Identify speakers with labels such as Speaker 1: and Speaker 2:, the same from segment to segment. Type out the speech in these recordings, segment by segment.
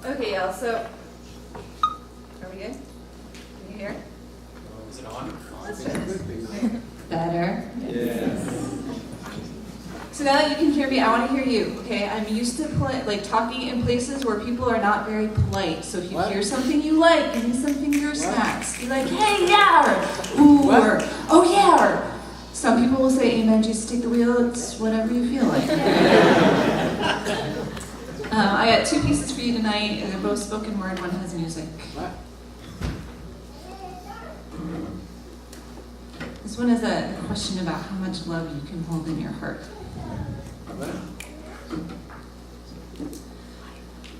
Speaker 1: Okay, y'all, so, are we good? Can you hear?
Speaker 2: Is it on?
Speaker 1: That's good.
Speaker 3: Better.
Speaker 2: Yes.
Speaker 3: So now that you can hear me, I want to hear you, okay? I'm used to talking in places where people are not very polite. So if you hear something you like, give me some finger snacks. Be like, hey, yeah, or, ooh, or, oh, yeah, or. Some people will say, amen, Jesus, take the wheel. It's whatever you feel like. I got two pieces for you tonight. They're both spoken word. One has music. This one is a question about how much love you can hold in your heart.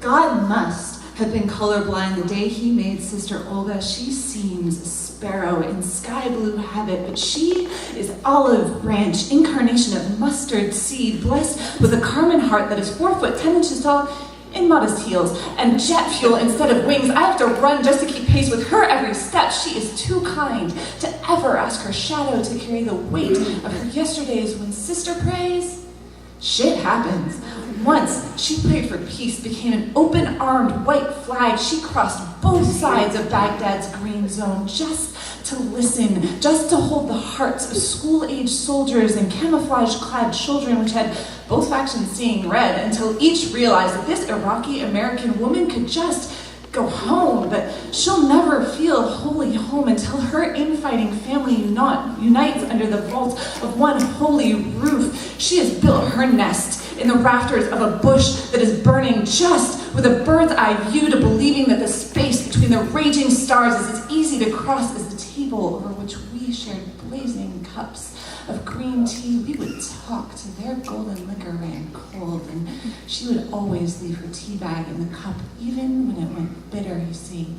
Speaker 3: God must have been colorblind the day he made Sister Olga. She seems a sparrow in sky blue habit, but she is olive branch, incarnation of mustard seed, blessed with a Carmen heart that is 4 foot 10 inches tall, in modest heels, and jet fuel instead of wings. I have to run just to keep pace with her every step. She is too kind to ever ask her shadow to carry the weight of her yesterdays. When sister prays, shit happens. Once, she prayed for peace, became an open-armed white flag. She crossed both sides of Baghdad's green zone just to listen, just to hold the hearts of school-aged soldiers and camouflage-clad children, which had both factions seeing red, until each realized that this Iraqi-American woman could just go home, but she'll never feel wholly home until her infighting family unites under the vault of one holy roof. She has built her nest in the rafters of a bush that is burning, just with a bird's eye view to believing that the space between the raging stars is as easy to cross as the table over which we shared blazing cups of green tea. We would talk till their golden liquor ran cold, and she would always leave her tea bag in the cup, even when it went bitter, you see.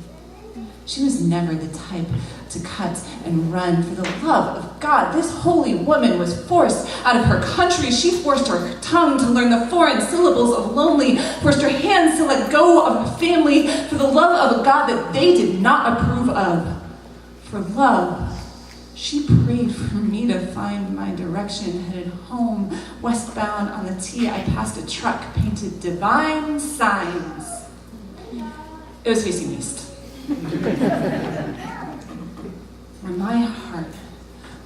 Speaker 3: She was never the type to cut and run. For the love of God, this holy woman was forced out of her country. She forced her tongue to learn the foreign syllables of lonely, forced her hands to let go of a family for the love of a God that they did not approve of. For love, she prayed for me to find my direction, headed home, westbound on the T. I passed a truck painted divine signs. It was facing east. When my heart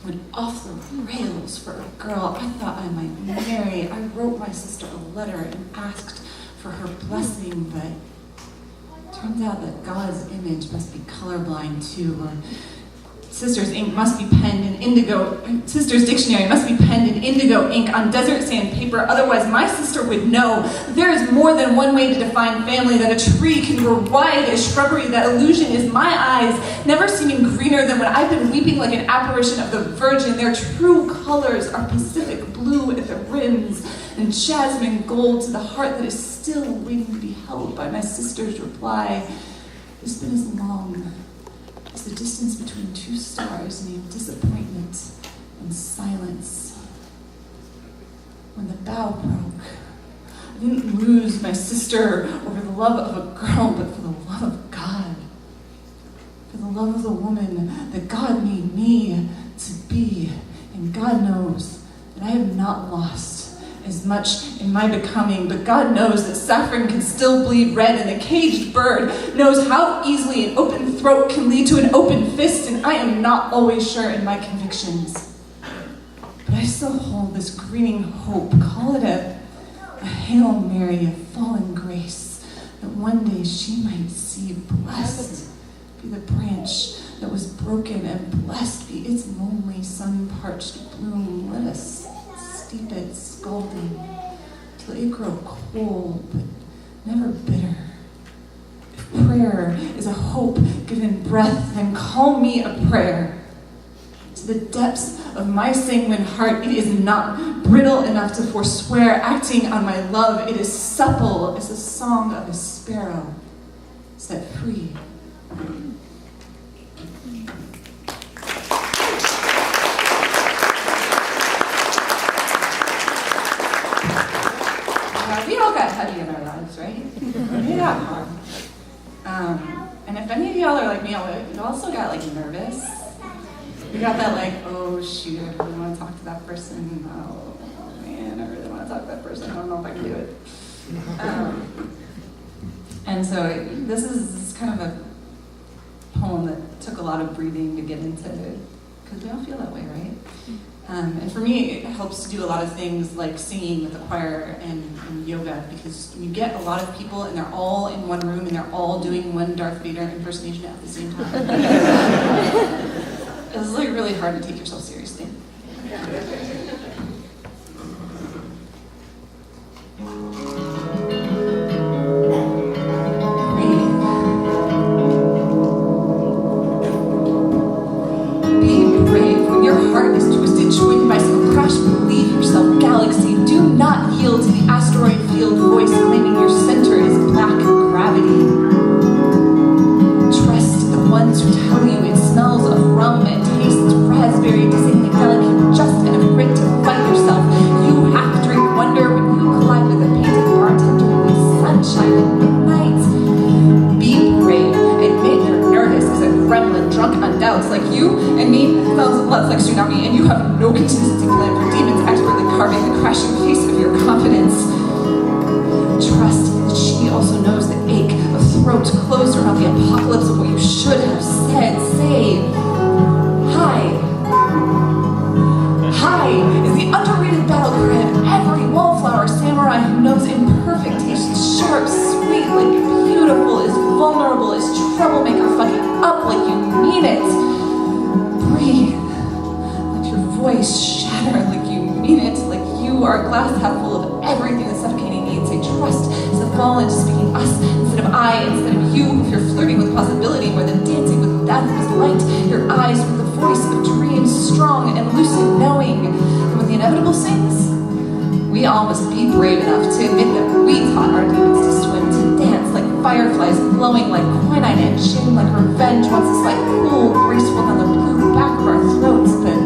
Speaker 3: went off the rails for a girl I thought I might marry, I wrote my sister a letter and asked for her blessing, but it turns out that God's image must be colorblind too, or Sister's ink must be penned in indigo. Sister's dictionary must be penned in indigo ink on desert sand paper. Otherwise, my sister would know there is more than one way to define family, that a tree can grow wide as shrubbery. That illusion is my eyes, never seeming greener than when I've been weeping like an apparition of the Virgin. Their true colors are Pacific blue at the rims and jasmine gold to the heart that is still waiting to be held by my sister's reply. It's been as long as the distance between two stars named disappointment and silence. When the bow broke, I didn't lose my sister over the love of a girl, but for the love of God. For the love of the woman that God made me to be. And God knows that I have not lost as much in my becoming, but God knows that saffron can still bleed red, and the caged bird knows how easily an open throat can lead to an open fist, and I am not always sure in my convictions. But I still hold this greening hope, call it a Hail Mary, a fallen grace, that one day she might see. Blessed be the branch that was broken, and blessed be its lonely, sun-parched bloom. Let us steep it scalding till it grow cold, but never bitter. If prayer is a hope given breath, then call me a prayer. To the depths of my sanguine heart, it is not brittle enough to forswear acting on my love. It is supple as the song of a sparrow, set free. We all got heavy in our lives, right? We got hard. And if any of y'all are like me, you also got like nervous. You got that like, oh shoot, I really want to talk to that person. Oh man, I really want to talk to that person. I don't know if I can do it. And so this is kind of a poem that took a lot of breathing to get into, because we all feel that way, right? And for me, it helps to do a lot of things like singing with the choir and yoga, because you get a lot of people and they're all in one room and they're all doing one Darth Vader impersonation at the same time. It's like really hard to take yourself seriously. Joined by some crash, believe yourself galaxy. Do not yield to the asteroid field voice claiming your center is black gravity. Trust the ones who tell you it smells of rum and tastes raspberry, dizzyingly delicate, just enough grit to fight yourself. You half drink wonder when you collide with a painted bartender in the sunshine at midnight. Be brave. Admit you're nervous as a gremlin drunk on doubts like you and me smells of blood like tsunami, and you have no contingency plan for demons expertly carving the crashing face of your confidence. Trust that she also knows the ache of throat closed around the apocalypse of what you should have said. Say, hi. Hi is the underrated battle cry of every wallflower samurai who knows imperfect tastes sharp, sweet, like beautiful, is vulnerable, is troublemaker, fucking up like you mean it. Breathe. Let your voice shatter like you mean it, like you are a glass half full of everything that suffocating needs. Say trust is the fall into speaking us instead of I, instead of you. If you're flirting with possibility more than dancing with death is light, your eyes with the voice of dreams, strong and lucid knowing. And when the inevitable sings, we all must be brave enough to admit that we taught our demons to swim, to dance like fireflies, glowing like quinine and shame like revenge wants us like cool, graceful on the blue back of our throats. But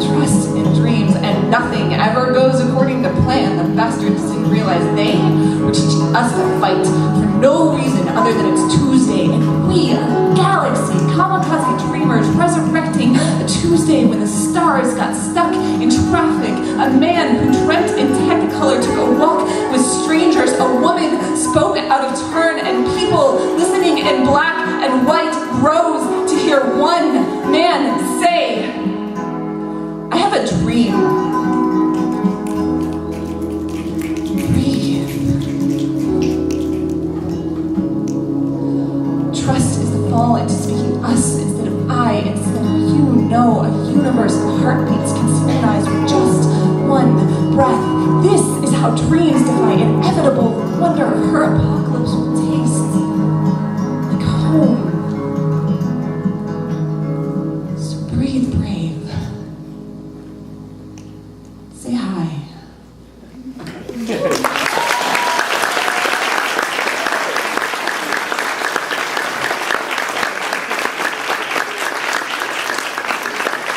Speaker 3: trust in dreams, and nothing ever goes according to plan. The bastards didn't realize they were teaching us to fight for no reason other than it's Tuesday, and we, a galaxy, kamikaze dreamers, resurrecting a Tuesday when the stars got stuck in traffic. A man who dreamt in technicolor took a walk with strangers. A woman spoke out of turn, and people listening in black and white rose to hear one man say, I have a dream. Breathe. Trust is the fall into speaking us instead of I, instead of you. Know a universe of heartbeats can synchronize with just one breath. This is how dreams defy inevitable wonder. Her apocalypse will taste like home. So breathe brave. Say hi.